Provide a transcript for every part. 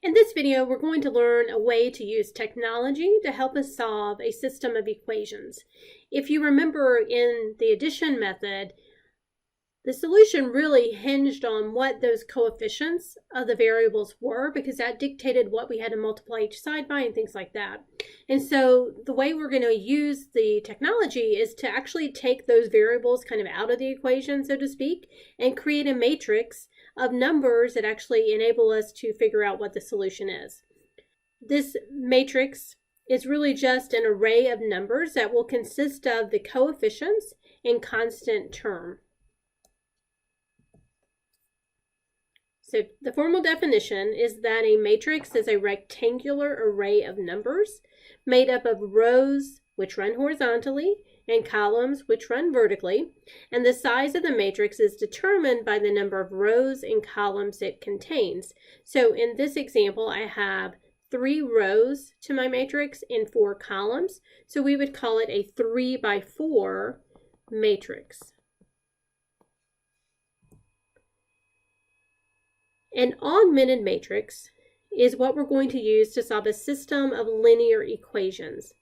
In this video, we're going to learn a way to use technology to help us solve a system of equations. If you remember in the addition method, the solution really hinged on what those coefficients of the variables were, because that dictated what we had to multiply each side by and things like that. And so the way we're going to use the technology is to actually take those variables kind of out of the equation, so to speak, and create a matrix of numbers that actually enable us to figure out what the solution is. This matrix is really just an array of numbers that will consist of the coefficients and constant term. So the formal definition is that a matrix is a rectangular array of numbers made up of rows which run horizontally and columns which run vertically, and the size of the matrix is determined by the number of rows and columns it contains. So in this example, I have 3 rows to my matrix and 4 columns, so we would call it a 3 by 4 matrix. An augmented matrix is what we're going to use to solve a system of linear equations.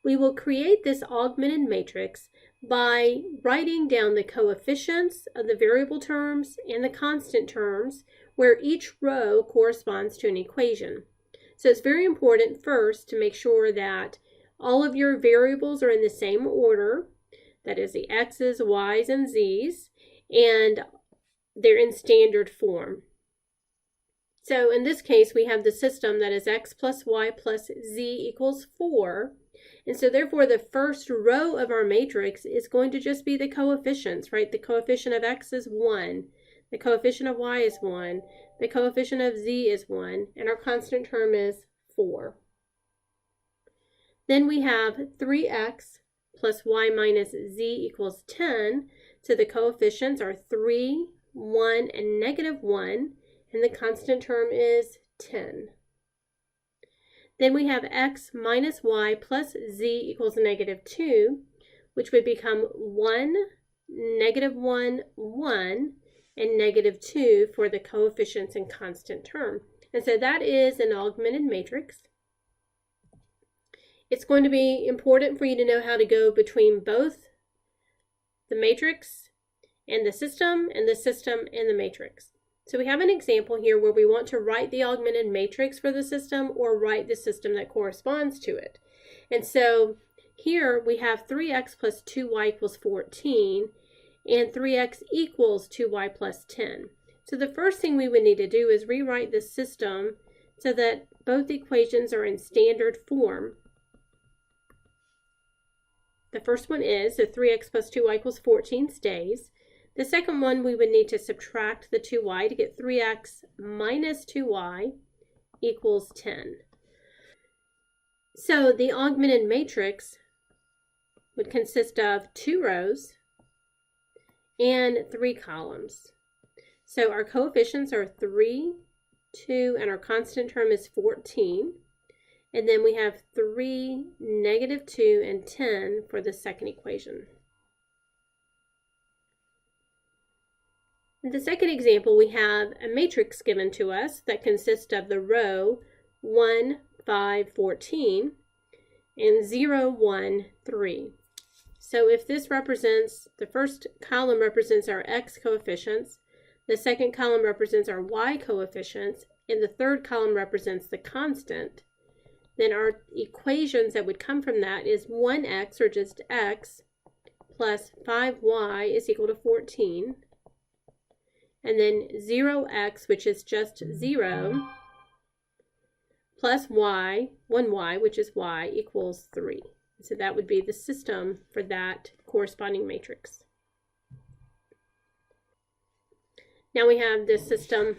We will create this augmented matrix by writing down the coefficients of the variable terms and the constant terms, where each row corresponds to an equation. So it's very important first to make sure that all of your variables are in the same order, that is the x's, y's, and z's, and they're in standard form. So in this case, we have the system that is x plus y plus z equals 4. And so therefore, the first row of our matrix is going to just be the coefficients, right? The coefficient of x is 1. The coefficient of y is 1. The coefficient of z is 1. And our constant term is 4. Then we have 3x plus y minus z equals 10. So the coefficients are 3, 1, and negative 1. And the constant term is 10. Then we have x minus y plus z equals negative 2, which would become 1, negative 1, 1, and negative 2 for the coefficients and constant term. And so that is an augmented matrix. It's going to be important for you to know how to go between both the matrix and the system and the matrix. So we have an example here where we want to write the augmented matrix for the system or write the system that corresponds to it. And so here we have 3x plus 2y equals 14 and 3x equals 2y plus 10. So the first thing we would need to do is rewrite the system so that both equations are in standard form. The first one is, so 3x plus 2y equals 14 stays. The second one, we would need to subtract the 2y to get 3x minus 2y equals 10. So the augmented matrix would consist of 2 rows and 3 columns. So our coefficients are 3, 2, and our constant term is 14. And then we have 3, negative 2, and 10 for the second equation. In the second example, we have a matrix given to us that consists of the row 1, 5, 14 and 0, 1, 3. So if this represents, the first column represents our x coefficients, the second column represents our y coefficients, and the third column represents the constant, then our equations that would come from that is 1x, or just x, plus 5y is equal to 14. And then 0x, which is just 0, plus y, 1y, which is y, equals 3. So that would be the system for that corresponding matrix. Now we have this system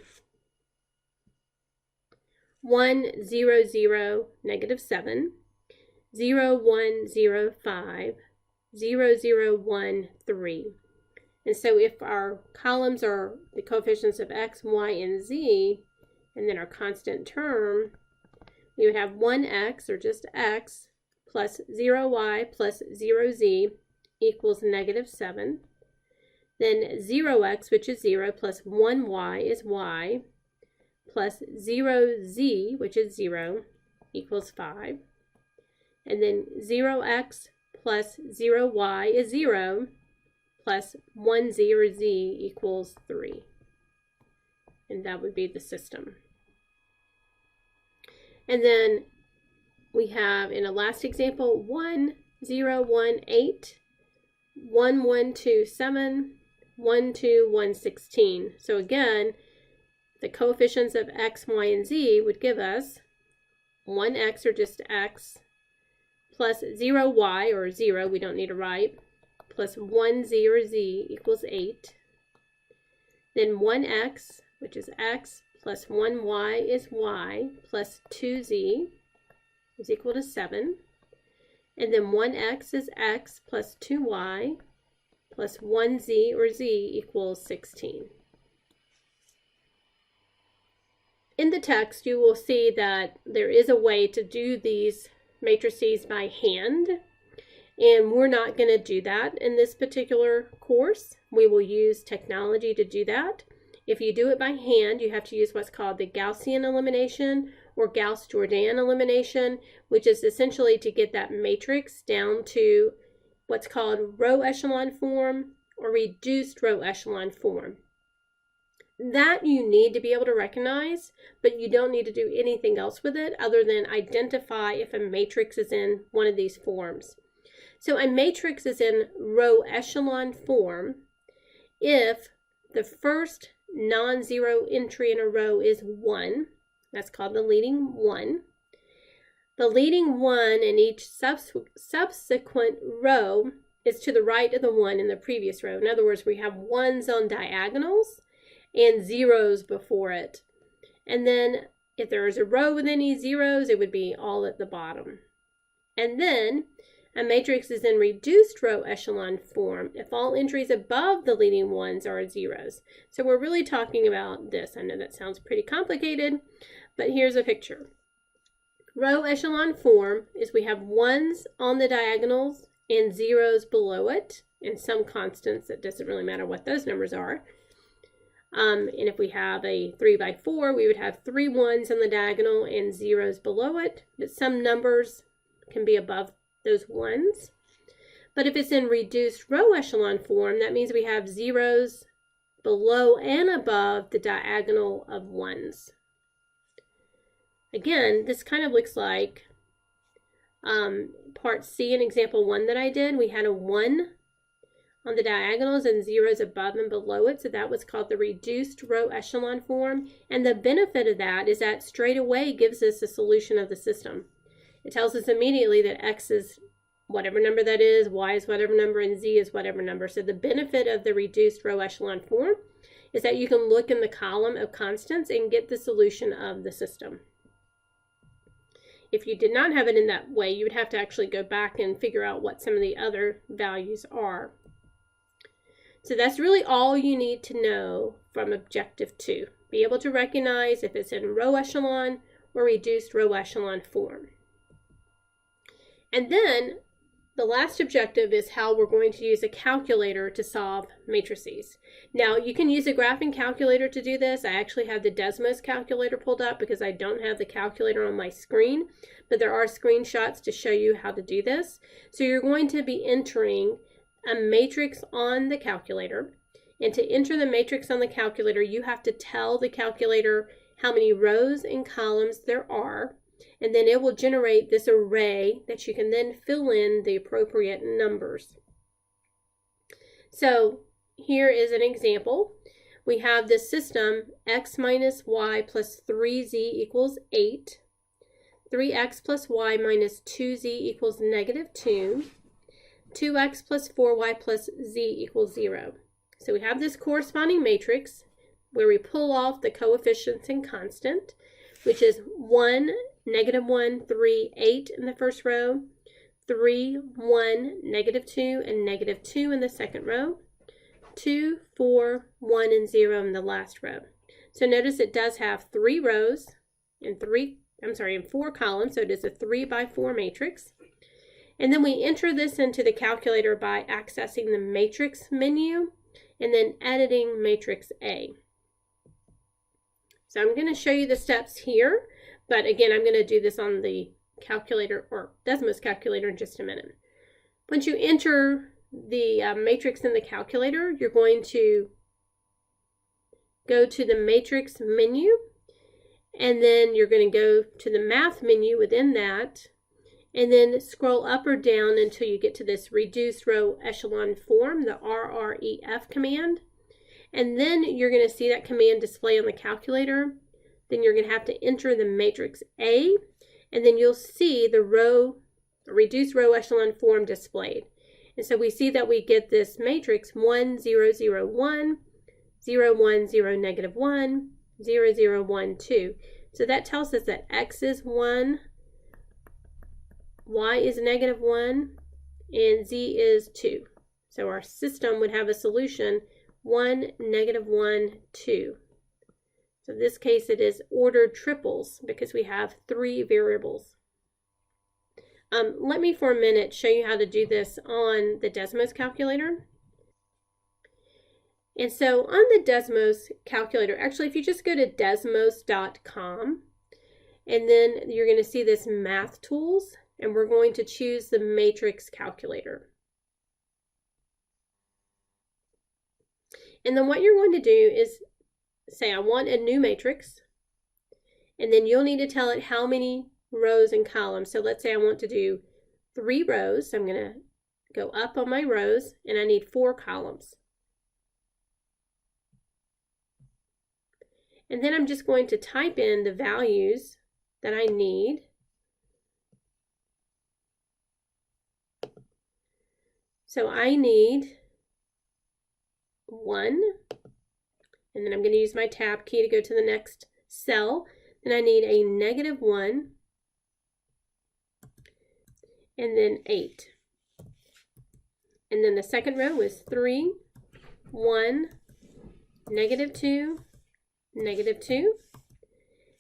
1, 0, 0, negative 7, 0, 1, 0, 5, 0, 0, 1, 3. And so if our columns are the coefficients of x, y, and z, and then our constant term, we would have 1x, or just x, plus 0y plus 0z equals negative 7. Then 0x, which is 0, plus 1y is y, plus 0z, which is 0, equals 5. And then 0x plus 0y is 0, plus 1z or z equals 3. And that would be the system. And then we have in a last example 1, 0, 1, 8, 1, 1, 2, 7, 1, 2, 1, 16. So again, the coefficients of x, y, and z would give us 1x, or just x, plus 0y, or 0, we don't need to write, plus 1z, or z, equals 8. Then 1x, which is x, plus 1y is y, plus 2z is equal to 7. And then 1x is x, plus 2y, plus 1z, or z, equals 16. In the text, you will see that there is a way to do these matrices by hand, and we're not going to do that in this particular course. We will use technology to do that. If you do it by hand, you have to use what's called the Gaussian elimination or Gauss-Jordan elimination, which is essentially to get that matrix down to what's called row echelon form or reduced row echelon form. That you need to be able to recognize, but you don't need to do anything else with it other than identify if a matrix is in one of these forms. So a matrix is in row echelon form if the first non-zero entry in a row is 1. That's called the leading 1. The leading 1 in each subsequent row is to the right of the 1 in the previous row. In other words, we have 1s on diagonals and 0s before it. And then if there is a row with any zeros, it would be all at the bottom. And then a matrix is in reduced row echelon form if all entries above the leading 1s are zeros. So we're really talking about this. I know that sounds pretty complicated, but here's a picture. Row echelon form is we have 1s on the diagonals and zeros below it, and some constants. It doesn't really matter what those numbers are. And if we have a 3 by 4, we would have 3 1s on the diagonal and zeros below it. But some numbers can be above those 1s. But if it's in reduced row echelon form, that means we have zeros below and above the diagonal of 1s. Again, this kind of looks like part C in example 1 that I did. We had a 1 on the diagonals and zeros above and below it, so that was called the reduced row echelon form. And the benefit of that is that straight away gives us a solution of the system. It tells us immediately that x is whatever number that is, y is whatever number, and z is whatever number. So the benefit of the reduced row echelon form is that you can look in the column of constants and get the solution of the system. If you did not have it in that way, you would have to actually go back and figure out what some of the other values are. So that's really all you need to know from Objective 2. Be able to recognize if it's in row echelon or reduced row echelon form. And then the last objective is how we're going to use a calculator to solve matrices. Now, you can use a graphing calculator to do this. I actually have the Desmos calculator pulled up because I don't have the calculator on my screen, but there are screenshots to show you how to do this. So you're going to be entering a matrix on the calculator, and to enter the matrix on the calculator, you have to tell the calculator how many rows and columns there are, and then it will generate this array that you can then fill in the appropriate numbers. So here is an example. We have this system x minus y plus 3z equals 8, 3x plus y minus 2z equals negative 2, 2x plus 4y plus z equals 0. So we have this corresponding matrix where we pull off the coefficients and constant, which is 1, negative 1, 3, 8 in the first row, 3, 1, negative 2, and negative 2 in the second row, 2, 4, 1, and 0 in the last row. So notice it does have 3 rows and 4 columns, so it is a 3 by 4 matrix. And then we enter this into the calculator by accessing the matrix menu and then editing matrix A. So I'm going to show you the steps here, but again, I'm going to do this on the calculator or Desmos calculator in just a minute. Once you enter the matrix in the calculator, you're going to go to the matrix menu, and then you're going to go to the math menu within that, and then scroll up or down until you get to this reduced row echelon form, the RREF command. And then you're going to see that command display on the calculator. Then you're going to have to enter the matrix A, and then you'll see the reduced row echelon form displayed. And so we see that we get this matrix 1, 0, 0, 1, 0, 1, 0, negative 1, 0, 0, 1, 2. So that tells us that X is 1, Y is negative 1, and Z is 2. So our system would have a solution 1, negative 1, 2. So in this case it is ordered triples because we have 3 variables. Let me for a minute show you how to do this on the Desmos calculator. And so on the Desmos calculator, actually if you just go to desmos.com, and then you're going to see this math tools, and we're going to choose the matrix calculator. And then what you're going to do is say, I want a new matrix, and then you'll need to tell it how many rows and columns. So let's say I want to do 3 rows. So I'm going to go up on my rows, and I need 4 columns. And then I'm just going to type in the values that I need. So I need 1, and then I'm going to use my tab key to go to the next cell. Then I need a negative 1, and then 8. And then the second row is 3, 1, negative 2, negative 2,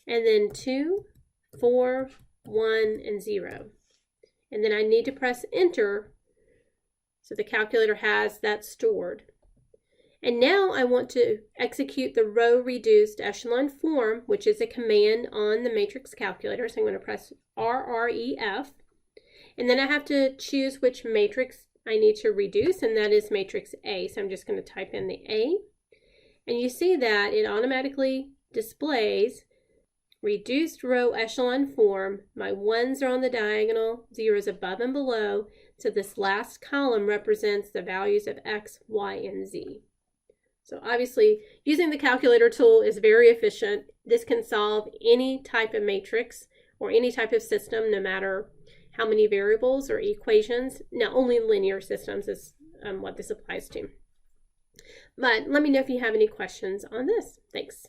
and then 2, 4, 1, and 0. And then I need to press enter so the calculator has that stored. And now I want to execute the row reduced echelon form, which is a command on the matrix calculator. So I'm going to press RREF, and then I have to choose which matrix I need to reduce, and that is matrix A. So I'm just going to type in the A, and you see that it automatically displays reduced row echelon form. My 1s are on the diagonal, 0s above and below. So this last column represents the values of X, Y, and Z. So obviously, using the calculator tool is very efficient. This can solve any type of matrix or any type of system, no matter how many variables or equations. Now, only linear systems is what this applies to. But let me know if you have any questions on this. Thanks.